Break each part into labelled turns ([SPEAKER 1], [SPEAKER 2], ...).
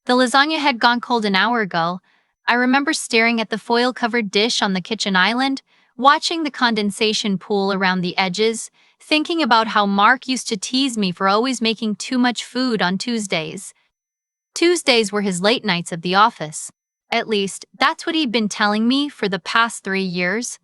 [SPEAKER 1] The lasagna had gone cold an hour ago. I remember staring at the foil-covered dish on the kitchen island, watching the condensation pool around the edges, thinking about how Mark used to tease me for always making too much food on Tuesdays. Tuesdays were his late nights at the office. At least, that's what he'd been telling me for the past 3 years.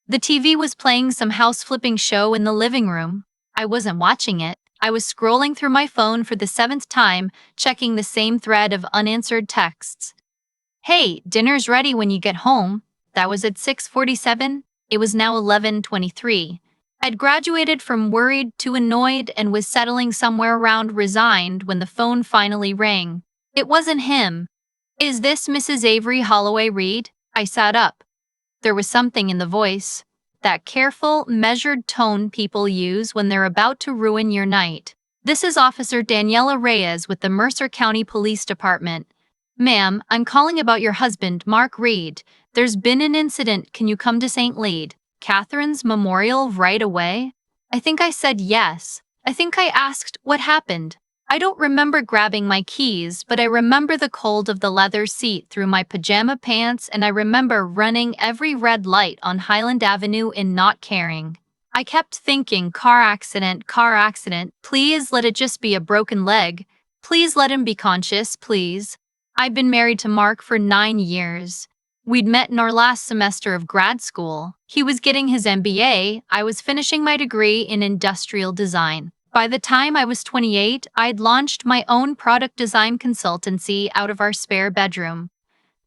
[SPEAKER 1] The TV was playing some house-flipping show in the living room. I wasn't watching it. I was scrolling through my phone for the 7th time, checking the same thread of unanswered texts. "Hey, dinner's ready when you get home." That was at 6:47. It was now 11:23. I'd graduated from worried to annoyed and was settling somewhere around resigned when the phone finally rang. It wasn't him. "Is this Mrs. Avery Holloway Reed?" I sat up. There was something in the voice. That careful, measured tone people use when they're about to ruin your night. "This is Officer Daniela Reyes with the Mercer County Police Department. Ma'am, I'm calling about your husband, Mark Reed. There's been an incident. Can you come to St. Lead Catherine's Memorial right away?" I think I said yes. I think I asked what happened. I don't remember grabbing my keys, but I remember the cold of the leather seat through my pajama pants, and I remember running every red light on Highland Avenue and not caring. I kept thinking, car accident, please let it just be a broken leg. Please let him be conscious, please. I'd been married to Mark for 9 years. We'd met in our last semester of grad school. He was getting his MBA, I was finishing my degree in industrial design. By the time I was 28, I'd launched my own product design consultancy out of our spare bedroom.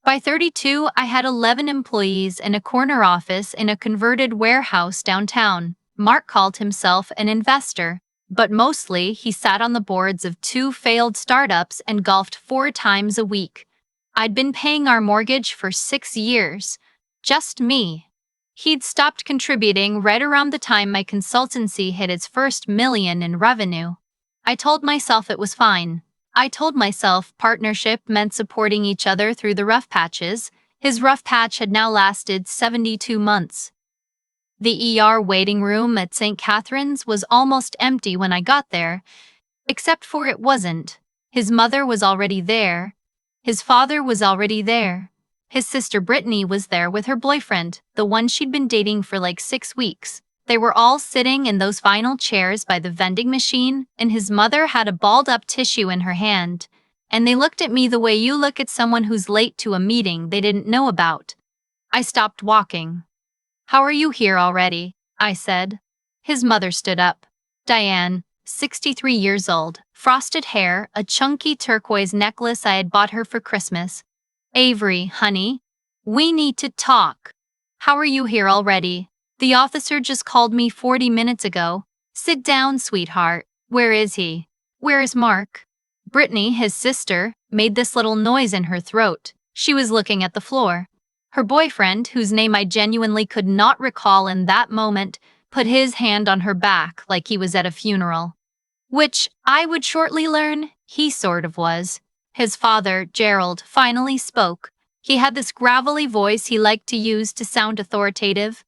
[SPEAKER 1] By 32, I had 11 employees and a corner office in a converted warehouse downtown. Mark called himself an investor, but mostly he sat on the boards of 2 failed startups and golfed 4 times a week. I'd been paying our mortgage for 6 years. Just me. He'd stopped contributing right around the time my consultancy hit its first million in revenue. I told myself it was fine. I told myself partnership meant supporting each other through the rough patches. His rough patch had now lasted 72 months. The ER waiting room at St. Catherine's was almost empty when I got there, except for it wasn't. His mother was already there. His father was already there. His sister Brittany was there with her boyfriend, the one she'd been dating for like 6 weeks. They were all sitting in those vinyl chairs by the vending machine, and his mother had a balled-up tissue in her hand. And they looked at me the way you look at someone who's late to a meeting they didn't know about. I stopped walking. "How are you here already?" I said. His mother stood up. Diane, 63 years old, frosted hair, a chunky turquoise necklace I had bought her for Christmas. "Avery, honey, we need to talk." "How are you here already? The officer just called me 40 minutes ago." "Sit down, sweetheart. Where is he?" "Where is Mark?" Brittany, his sister, made this little noise in her throat. She was looking at the floor. Her boyfriend, whose name I genuinely could not recall in that moment, put his hand on her back like he was at a funeral. Which, I would shortly learn, he sort of was. His father, Gerald, finally spoke. He had this gravelly voice he liked to use to sound authoritative.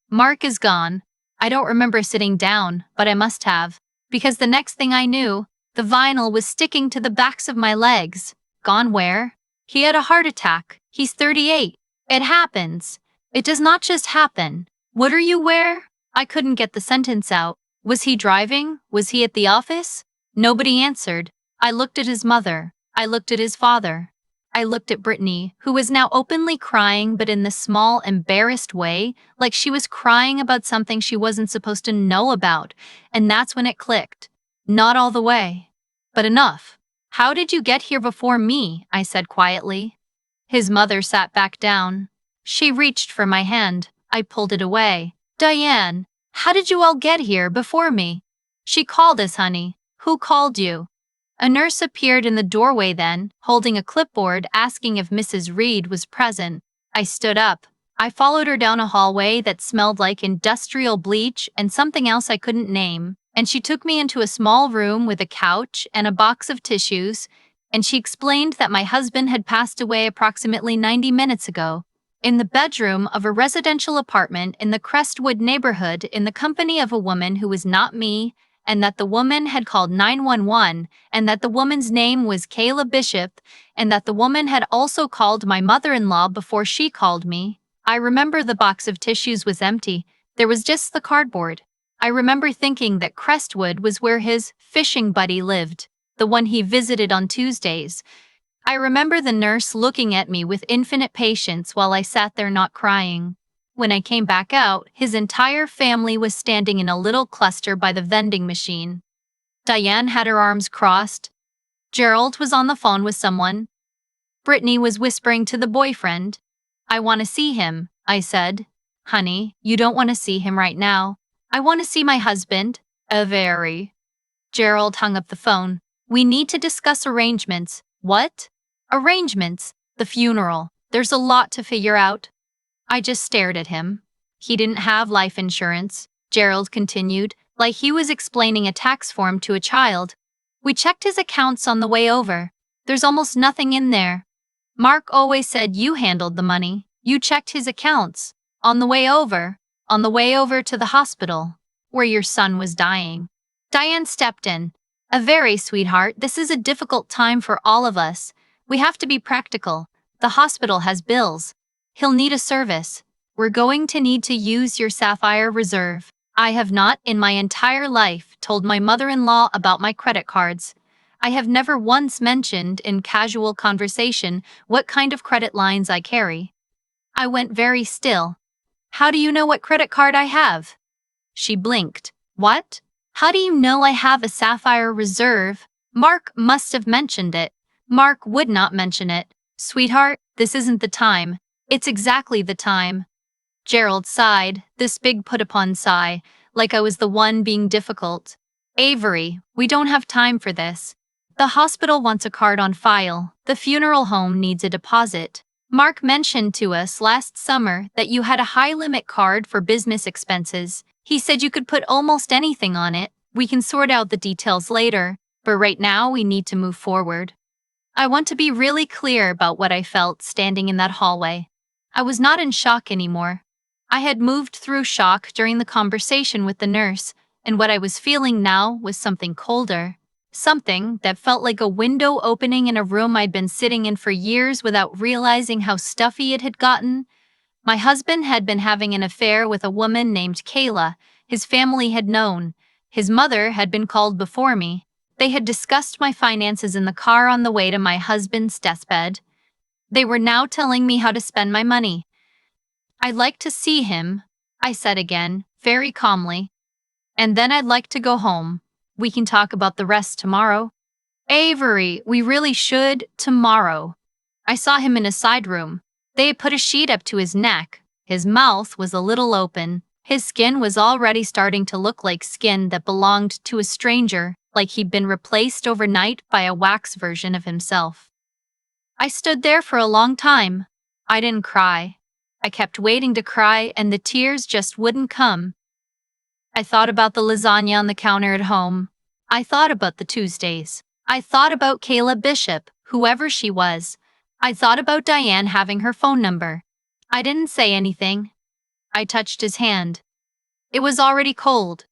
[SPEAKER 1] "Mark is gone." I don't remember sitting down, but I must have, because the next thing I knew, the vinyl was sticking to the backs of my legs. "Gone where?" "He had a heart attack. He's 38. It happens. It does not just happen." "What are you where?" I couldn't get the sentence out. Was he driving? Was he at the office? Nobody answered. I looked at his mother. I looked at his father. I looked at Brittany, who was now openly crying but in this small, embarrassed way, like she was crying about something she wasn't supposed to know about, and that's when it clicked. Not all the way. But enough. "How did you get here before me?" I said quietly. His mother sat back down. She reached for my hand. I pulled it away. "Diane, how did you all get here before me?" "She called us, honey." "Who called you?" A nurse appeared in the doorway then, holding a clipboard asking if Mrs. Reed was present. I stood up. I followed her down a hallway that smelled like industrial bleach and something else I couldn't name, and she took me into a small room with a couch and a box of tissues, and she explained that my husband had passed away approximately 90 minutes ago, in the bedroom of a residential apartment in the Crestwood neighborhood in the company of a woman who was not me and that the woman had called 911, and that the woman's name was Kayla Bishop, and that the woman had also called my mother-in-law before she called me. I remember the box of tissues was empty. There was just the cardboard. I remember thinking that Crestwood was where his fishing buddy lived, the one he visited on Tuesdays. I remember the nurse looking at me with infinite patience while I sat there not crying. When I came back out, his entire family was standing in a little cluster by the vending machine. Diane had her arms crossed. Gerald was on the phone with someone. Brittany was whispering to the boyfriend. "I want to see him," I said. "Honey, you don't want to see him right now. I want to see my husband." Very. Gerald hung up the phone. "We need to discuss arrangements." "What?" "Arrangements. The funeral. There's a lot to figure out." I just stared at him. "He didn't have life insurance," Gerald continued, like he was explaining a tax form to a child. "We checked his accounts on the way over. There's almost nothing in there. Mark always said you handled the money. You checked his accounts. On the way over. On the way over to the hospital, where your son was dying." Diane stepped in. "A very sweetheart, this is a difficult time for all of us. We have to be practical. The hospital has bills. He'll need a service. We're going to need to use your Sapphire reserve. I have not, in my entire life, told my mother-in-law about my credit cards. I have never once mentioned in casual conversation what kind of credit lines I carry." I went very still. "How do you know what credit card I have?" She blinked. "What? How do you know I have a Sapphire reserve? Mark must have mentioned it." "Mark would not mention it. Sweetheart, this isn't the time. It's exactly the time." Gerald sighed, this big put-upon sigh, like I was the one being difficult. "Avery, we don't have time for this. The hospital wants a card on file. The funeral home needs a deposit. Mark mentioned to us last summer that you had a high-limit card for business expenses. He said you could put almost anything on it. We can sort out the details later, but right now we need to move forward." I want to be really clear about what I felt standing in that hallway. I was not in shock anymore. I had moved through shock during the conversation with the nurse, and what I was feeling now was something colder. Something that felt like a window opening in a room I'd been sitting in for years without realizing how stuffy it had gotten. My husband had been having an affair with a woman named Kayla. His family had known. His mother had been called before me. They had discussed my finances in the car on the way to my husband's deathbed. They were now telling me how to spend my money. "I'd like to see him," I said again, very calmly. "And then I'd like to go home. We can talk about the rest tomorrow." "Avery, we really should, tomorrow." I saw him in a side room. They had put a sheet up to his neck. His mouth was a little open. His skin was already starting to look like skin that belonged to a stranger, like he'd been replaced overnight by a wax version of himself. I stood there for a long time. I didn't cry. I kept waiting to cry, and the tears just wouldn't come. I thought about the lasagna on the counter at home. I thought about the Tuesdays. I thought about Kayla Bishop, whoever she was. I thought about Diane having her phone number. I didn't say anything. I touched his hand. It was already cold.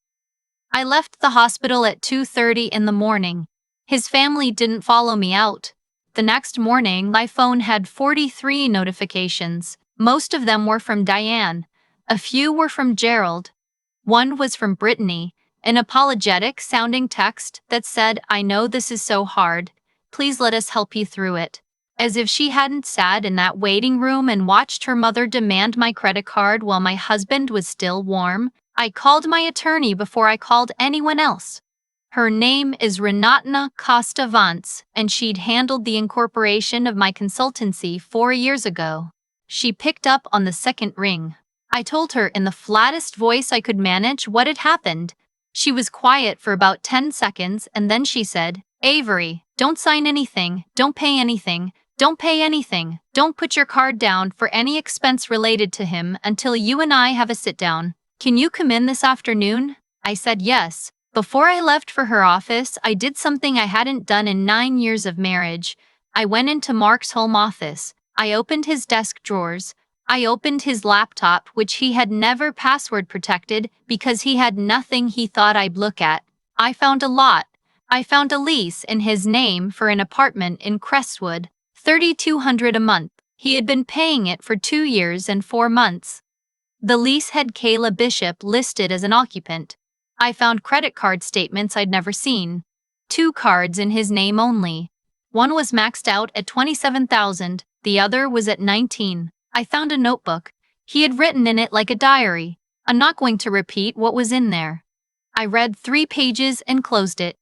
[SPEAKER 1] I left the hospital at 2:30 in the morning. His family didn't follow me out. The next morning, my phone had 43 notifications. Most of them were from Diane. A few were from Gerald. One was from Brittany, an apologetic-sounding text that said, "I know this is so hard. Please let us help you through it." As if she hadn't sat in that waiting room and watched her mother demand my credit card while my husband was still warm, I called my attorney before I called anyone else. Her name is Renatna Costa-Vance, and she'd handled the incorporation of my consultancy 4 years ago. She picked up on the second ring. I told her in the flattest voice I could manage what had happened. She was quiet for about 10 seconds, and then she said, "Avery, don't sign anything, don't pay anything. Don't pay anything. Don't put your card down for any expense related to him until you and I have a sit-down. Can you come in this afternoon?" I said yes. Before I left for her office, I did something I hadn't done in 9 years of marriage. I went into Mark's home office. I opened his desk drawers. I opened his laptop, which he had never password protected because he had nothing he thought I'd look at. I found a lot. I found a lease in his name for an apartment in Crestwood, $3,200 a month. He had been paying it for 2 years and 4 months. The lease had Kayla Bishop listed as an occupant. I found credit card statements I'd never seen. 2 cards in his name only. One was maxed out at $27,000, the other was at $19,000. I found a notebook. He had written in it like a diary. I'm not going to repeat what was in there. I read 3 pages and closed it.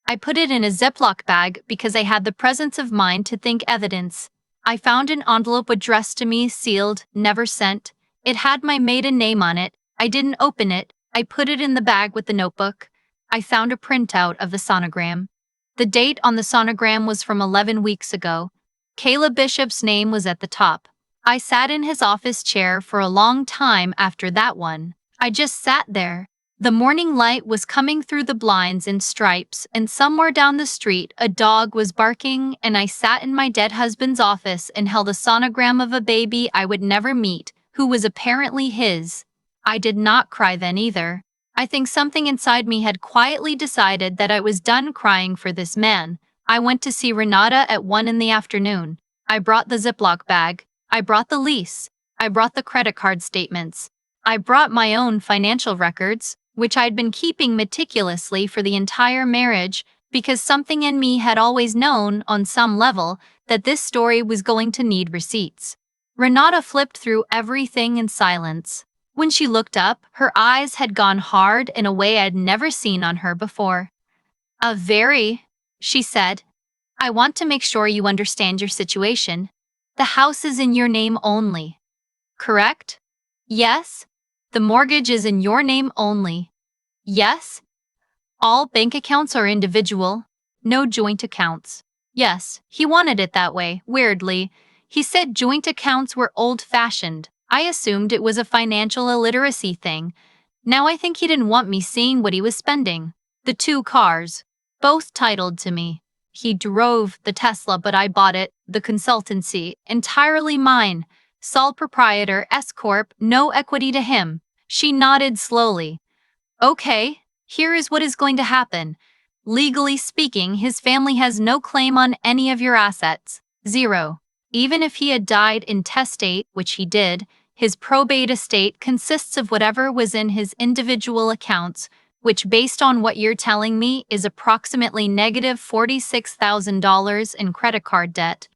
[SPEAKER 1] I put it in a Ziploc bag because I had the presence of mind to think evidence. I found an envelope addressed to me, sealed, never sent. It had my maiden name on it. I didn't open it. I put it in the bag with the notebook. I found a printout of the sonogram. The date on the sonogram was from 11 weeks ago. Kayla Bishop's name was at the top. I sat in his office chair for a long time after that one. I just sat there. The morning light was coming through the blinds in stripes, and somewhere down the street a dog was barking, and I sat in my dead husband's office and held a sonogram of a baby I would never meet, who was apparently his. I did not cry then either. I think something inside me had quietly decided that I was done crying for this man. I went to see Renata at 1 in the afternoon. I brought the Ziploc bag. I brought the lease. I brought the credit card statements. I brought my own financial records, which I'd been keeping meticulously for the entire marriage because something in me had always known, on some level, that this story was going to need receipts. Renata flipped through everything in silence. When she looked up, her eyes had gone hard in a way I'd never seen on her before. She said. I want to make sure you understand your situation. The house is in your name only. Correct? Yes. The mortgage is in your name only. Yes. All bank accounts are individual. No joint accounts. Yes, he wanted it that way, weirdly. He said joint accounts were old-fashioned. I assumed it was a financial illiteracy thing. Now I think he didn't want me seeing what he was spending. The 2 cars. Both titled to me. He drove the Tesla, but I bought it. The consultancy. Entirely mine. Sole proprietor, S-Corp, no equity to him. She nodded slowly. Okay, here is what is going to happen. Legally speaking, his family has no claim on any of your assets. 0. Even if he had died intestate, which he did, his probate estate consists of whatever was in his individual accounts, which based on what you're telling me is approximately negative $46,000 in credit card debt.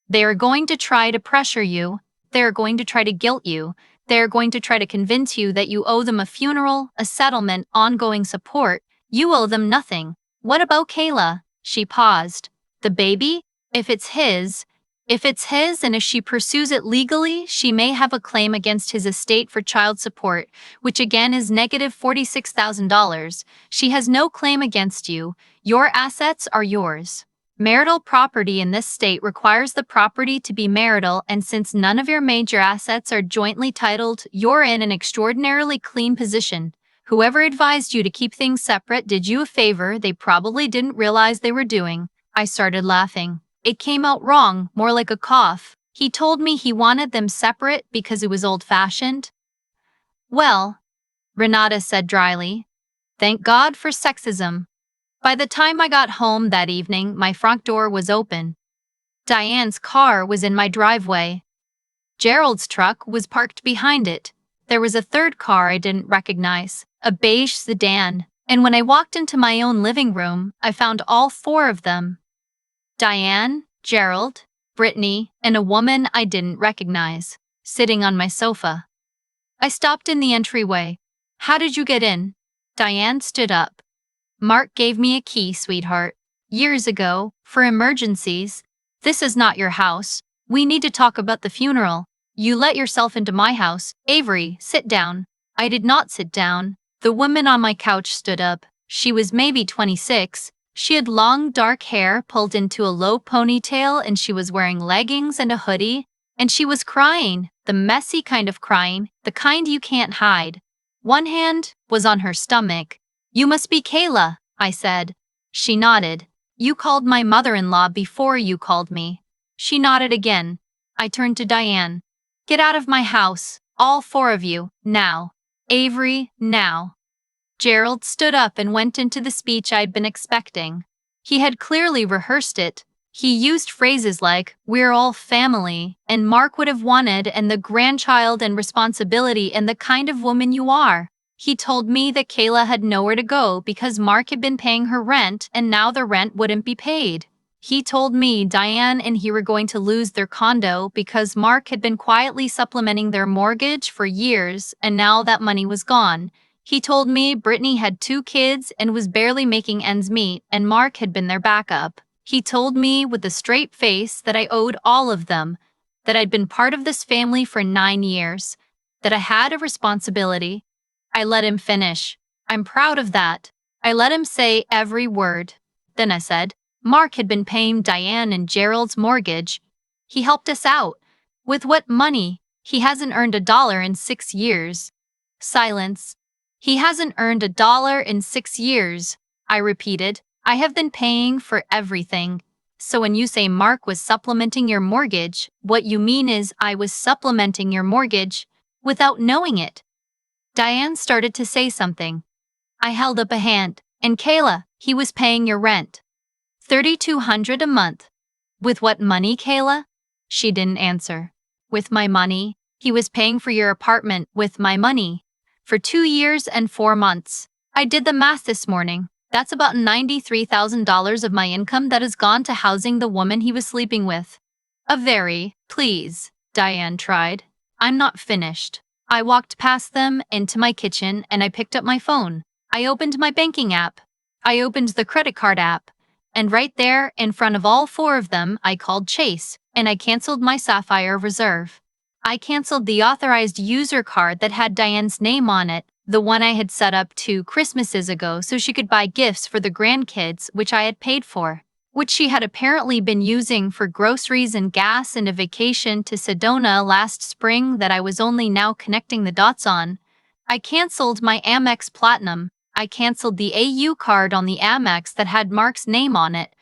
[SPEAKER 1] They are going to try to pressure you. They are going to try to guilt you. They are going to try to convince you that you owe them a funeral, a settlement, ongoing support. You owe them nothing. What about Kayla? She paused. The baby? If it's his and if she pursues it legally, she may have a claim against his estate for child support, which again is negative $46,000. She has no claim against you. Your assets are yours. Marital property in this state requires the property to be marital, and since none of your major assets are jointly titled, you're in an extraordinarily clean position. Whoever advised you to keep things separate did you a favor they probably didn't realize they were doing. I started laughing. It came out wrong, more like a cough. He told me he wanted them separate because it was old-fashioned. Well, Renata said dryly, thank God for sexism. By the time I got home that evening, my front door was open. Diane's car was in my driveway. Gerald's truck was parked behind it. There was a third car I didn't recognize, a beige sedan, and when I walked into my own living room, I found all 4 of them. Diane, Gerald, Brittany, and a woman I didn't recognize, sitting on my sofa. I stopped in the entryway. How did you get in? Diane stood up. Mark gave me a key, sweetheart. Years ago, for emergencies. This is not your house. We need to talk about the funeral. You let yourself into my house. Avery, sit down. I did not sit down. The woman on my couch stood up. She was maybe 26. She had long dark hair pulled into a low ponytail, and she was wearing leggings and a hoodie. And she was crying, the messy kind of crying, the kind you can't hide. One hand was on her stomach. You must be Kayla, I said. She nodded. You called my mother-in-law before you called me. She nodded again. I turned to Diane. Get out of my house, all 4 of you, now. Avery, now. Gerald stood up and went into the speech I'd been expecting. He had clearly rehearsed it. He used phrases like, "We're all family," and "Mark would have wanted," and "the grandchild and responsibility and the kind of woman you are." He told me that Kayla had nowhere to go because Mark had been paying her rent and now the rent wouldn't be paid. He told me Diane and he were going to lose their condo because Mark had been quietly supplementing their mortgage for years and now that money was gone. He told me Brittany had 2 kids and was barely making ends meet and Mark had been their backup. He told me with a straight face that I owed all of them, that I'd been part of this family for 9 years, that I had a responsibility. I let him finish. I'm proud of that. I let him say every word. Then I said, Mark had been paying Diane and Gerald's mortgage. He helped us out. With what money? He hasn't earned $1 in 6 years. Silence. He hasn't earned $1 in 6 years, I repeated. I have been paying for everything. So when you say Mark was supplementing your mortgage, what you mean is I was supplementing your mortgage without knowing it. Diane started to say something. I held up a hand. And Kayla, he was paying your rent. $3,200 a month. With what money, Kayla? She didn't answer. With my money. He was paying for your apartment with my money. For 2 years and 4 months. I did the math this morning. That's about $93,000 of my income that has gone to housing the woman he was sleeping with. Please, Diane tried. I'm not finished. I walked past them into my kitchen and I picked up my phone. I opened my banking app. I opened the credit card app. And right there, in front of all 4 of them, I called Chase, and I canceled my Sapphire reserve. I canceled the authorized user card that had Diane's name on it, the one I had set up 2 Christmases ago so she could buy gifts for the grandkids, which I had paid for, which she had apparently been using for groceries and gas and a vacation to Sedona last spring that I was only now connecting the dots on. I canceled my Amex Platinum. I canceled the AU card on the Amex that had Mark's name on it.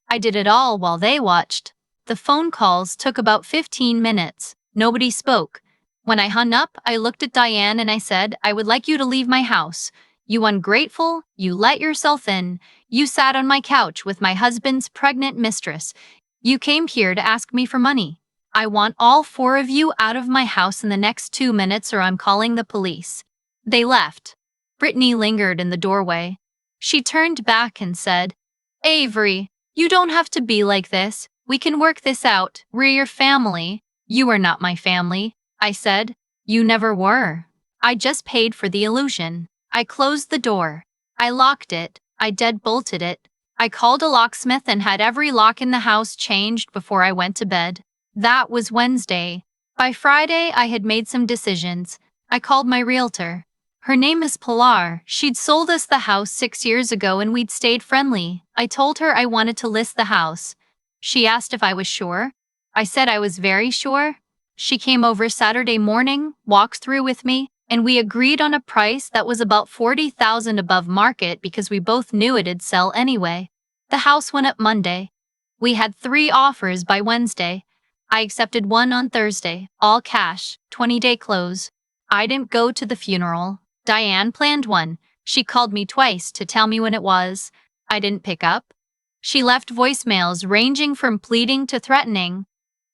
[SPEAKER 1] I did it all while they watched. The phone calls took about 15 minutes. Nobody spoke. When I hung up, I looked at Diane and I said, I would like you to leave my house. You ungrateful, you let yourself in. You sat on my couch with my husband's pregnant mistress. You came here to ask me for money. I want all 4 of you out of my house in the next 2 minutes or I'm calling the police. They left. Brittany lingered in the doorway. She turned back and said, Avery, you don't have to be like this. We can work this out. We're your family. You are not my family, I said. You never were. I just paid for the illusion. I closed the door. I locked it. I deadbolted it. I called a locksmith and had every lock in the house changed before I went to bed. That was Wednesday. By Friday, I had made some decisions. I called my realtor. Her name is Pilar. She'd sold us the house 6 years ago and we'd stayed friendly. I told her I wanted to list the house. She asked if I was sure. I said I was very sure. She came over Saturday morning, walked through with me, and we agreed on a price that was about $40,000 above market because we both knew it'd sell anyway. The house went up Monday. We had 3 offers by Wednesday. I accepted one on Thursday, all cash, 20-day close. I didn't go to the funeral. Diane planned one. She called me twice to tell me when it was. I didn't pick up. She left voicemails ranging from pleading to threatening.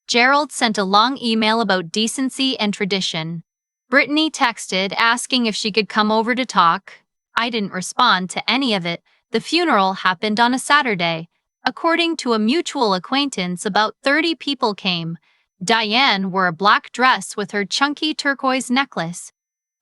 [SPEAKER 1] Gerald sent a long email about decency and tradition. Brittany texted asking if she could come over to talk. I didn't respond to any of it. The funeral happened on a Saturday. According to a mutual acquaintance, about 30 people came. Diane wore a black dress with her chunky turquoise necklace.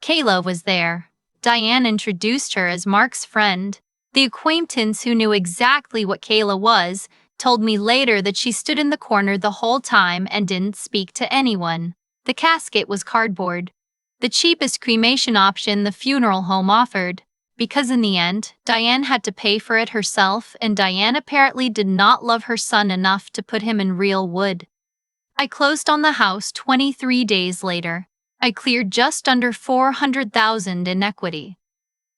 [SPEAKER 1] Kayla was there. Diane introduced her as Mark's friend. The acquaintance who knew exactly what Kayla was told me later that she stood in the corner the whole time and didn't speak to anyone. The casket was cardboard. The cheapest cremation option the funeral home offered. Because in the end, Diane had to pay for it herself and Diane apparently did not love her son enough to put him in real wood. I closed on the house 23 days later. I cleared just under $400,000 in equity.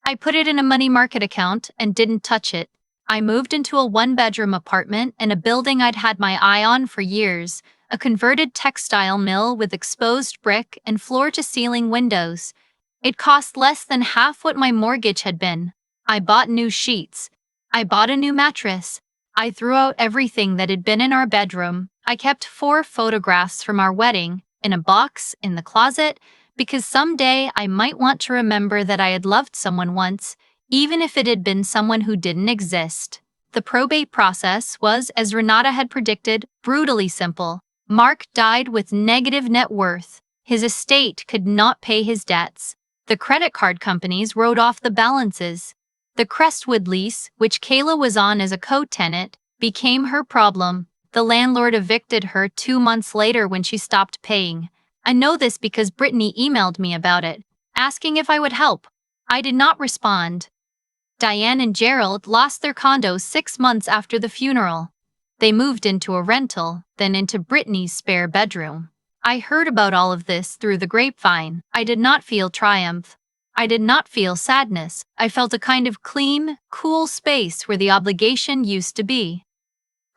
[SPEAKER 1] I put it in a money market account and didn't touch it. I moved into a 1-bedroom apartment in a building I'd had my eye on for years, a converted textile mill with exposed brick and floor-to-ceiling windows. It cost less than half what my mortgage had been. I bought new sheets. I bought a new mattress. I threw out everything that had been in our bedroom. I kept 4 photographs from our wedding in a box in the closet because someday I might want to remember that I had loved someone once, even if it had been someone who didn't exist. The probate process was, as Renata had predicted, brutally simple. Mark died with negative net worth. His estate could not pay his debts. The credit card companies wrote off the balances. The Crestwood lease, which Kayla was on as a co-tenant, became her problem. The landlord evicted her 2 months later when she stopped paying. I know this because Brittany emailed me about it, asking if I would help. I did not respond. Diane and Gerald lost their condo 6 months after the funeral. They moved into a rental, then into Brittany's spare bedroom. I heard about all of this through the grapevine. I did not feel triumph. I did not feel sadness. I felt a kind of clean, cool space where the obligation used to be.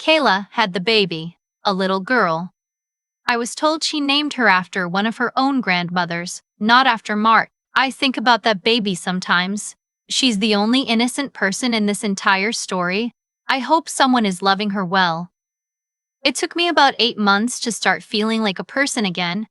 [SPEAKER 1] Kayla had the baby, a little girl. I was told she named her after one of her own grandmothers, not after Mark. I think about that baby sometimes. She's the only innocent person in this entire story. I hope someone is loving her well. It took me about 8 months to start feeling like a person again.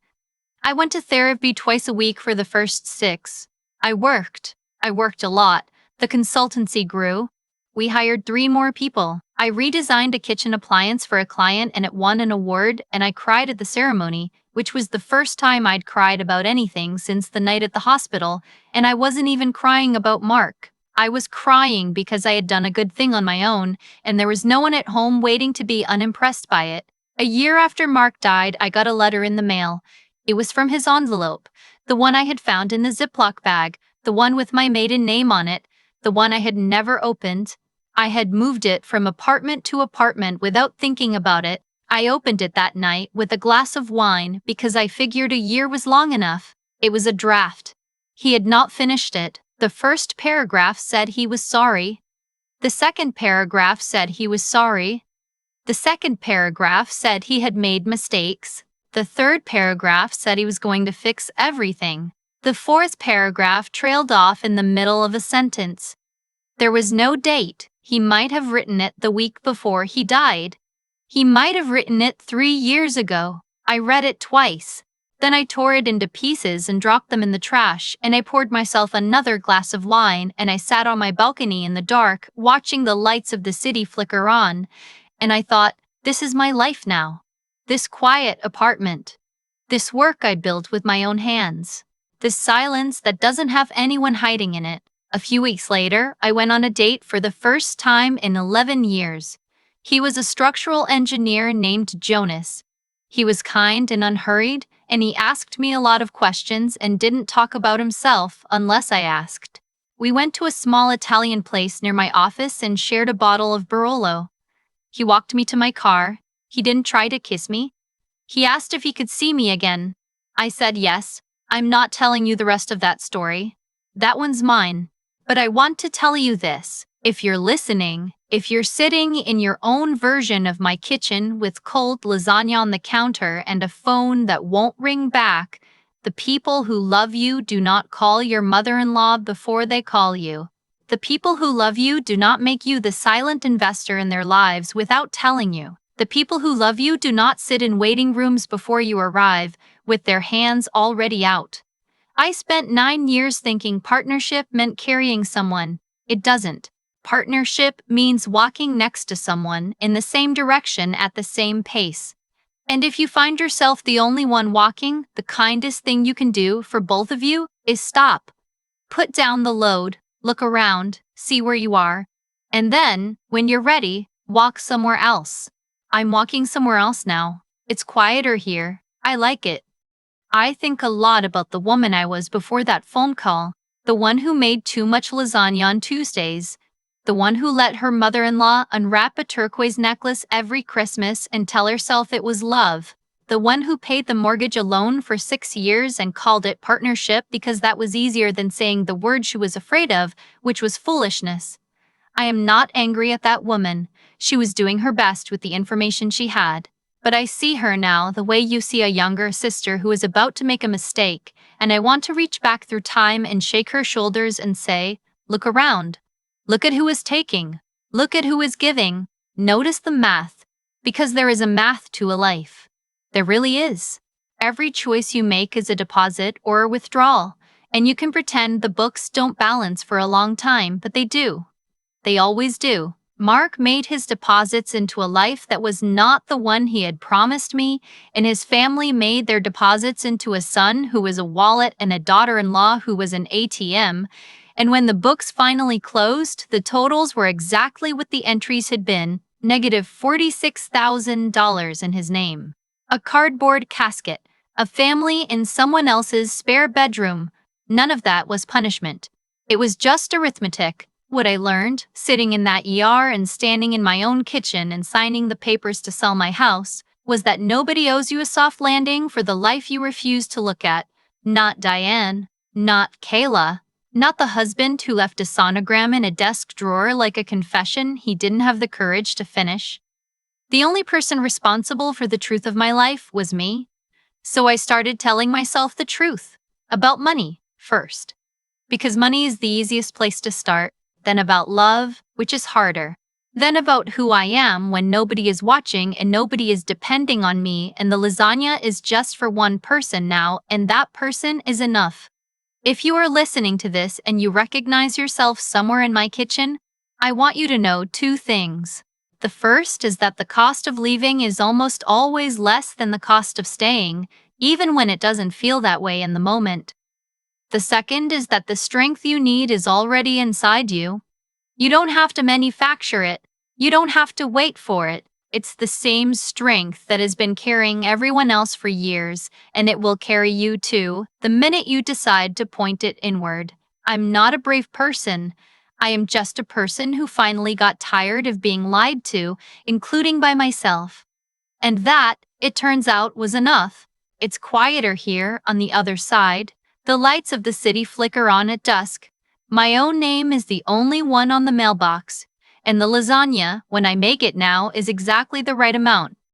[SPEAKER 1] I went to therapy twice a week for the first 6. I worked a lot. The consultancy grew. We hired 3 more people. I redesigned a kitchen appliance for a client and it won an award, and I cried at the ceremony, which was the first time I'd cried about anything since the night at the hospital, and I wasn't even crying about Mark. I was crying because I had done a good thing on my own, and there was no one at home waiting to be unimpressed by it. A year after Mark died, I got a letter in the mail. It was from his envelope, the one I had found in the Ziploc bag, the one with my maiden name on it, the one I had never opened. I had moved it from apartment to apartment without thinking about it. I opened it that night with a glass of wine because I figured a year was long enough. It was a draft. He had not finished it. The first paragraph said he was sorry. The second paragraph said he was sorry. The second paragraph said he had made mistakes. The third paragraph said he was going to fix everything. The fourth paragraph trailed off in the middle of a sentence. There was no date. He might have written it the week before he died. He might have written it 3 years ago. I read it twice. Then I tore it into pieces and dropped them in the trash, and I poured myself another glass of wine, and I sat on my balcony in the dark, watching the lights of the city flicker on, and I thought, this is my life now. This quiet apartment. This work I built with my own hands. This silence that doesn't have anyone hiding in it. A few weeks later, I went on a date for the first time in 11 years. He was a structural engineer named Jonas. He was kind and unhurried, and he asked me a lot of questions and didn't talk about himself unless I asked. We went to a small Italian place near my office and shared a bottle of Barolo. He walked me to my car. He didn't try to kiss me. He asked if he could see me again. I said yes. I'm not telling you the rest of that story. That one's mine. But I want to tell you this. If you're listening, if you're sitting in your own version of my kitchen with cold lasagna on the counter and a phone that won't ring back, the people who love you do not call your mother-in-law before they call you. The people who love you do not make you the silent investor in their lives without telling you. The people who love you do not sit in waiting rooms before you arrive, with their hands already out. I spent 9 years thinking partnership meant carrying someone. It doesn't. Partnership means walking next to someone in the same direction at the same pace. And if you find yourself the only one walking, the kindest thing you can do for both of you is stop. Put down the load, look around, see where you are, and then, when you're ready, walk somewhere else. I'm walking somewhere else now. It's quieter here. I like it. I think a lot about the woman I was before that phone call, the one who made too much lasagna on Tuesdays, the one who let her mother-in-law unwrap a turquoise necklace every Christmas and tell herself it was love, the one who paid the mortgage alone for 6 years and called it partnership because that was easier than saying the word she was afraid of, which was foolishness. I am not angry at that woman. She was doing her best with the information she had. But I see her now the way you see a younger sister who is about to make a mistake, and I want to reach back through time and shake her shoulders and say, look around. Look at who is taking. Look at who is giving. Notice the math, because there is a math to a life. There really is. Every choice you make is a deposit or a withdrawal, and you can pretend the books don't balance for a long time, but they do. They always do. Mark made his deposits into a life that was not the one he had promised me, and his family made their deposits into a son who was a wallet and a daughter-in-law who was an ATM. And when the books finally closed, the totals were exactly what the entries had been, negative $46,000 in his name. A cardboard casket, a family in someone else's spare bedroom. None of that was punishment. It was just arithmetic. What I learned, sitting in that ER and standing in my own kitchen and signing the papers to sell my house, was that nobody owes you a soft landing for the life you refuse to look at. Not Diane, not Kayla, not the husband who left a sonogram in a desk drawer like a confession he didn't have the courage to finish. The only person responsible for the truth of my life was me. So I started telling myself the truth, about money, first. Because money is the easiest place to start. Then about love, which is harder. Then about who I am when nobody is watching and nobody is depending on me, and the lasagna is just for one person now, and that person is enough. If you are listening to this and you recognize yourself somewhere in my kitchen, I want you to know two things. The first is that the cost of leaving is almost always less than the cost of staying, even when it doesn't feel that way in the moment. The second is that the strength you need is already inside you. You don't have to manufacture it. You don't have to wait for it. It's the same strength that has been carrying everyone else for years, and it will carry you too, the minute you decide to point it inward. I'm not a brave person. I am just a person who finally got tired of being lied to, including by myself. And that, it turns out, was enough. It's quieter here on the other side. The lights of the city flicker on at dusk. My own name is the only one on the mailbox, and the lasagna, when I make it now, is exactly the right amount.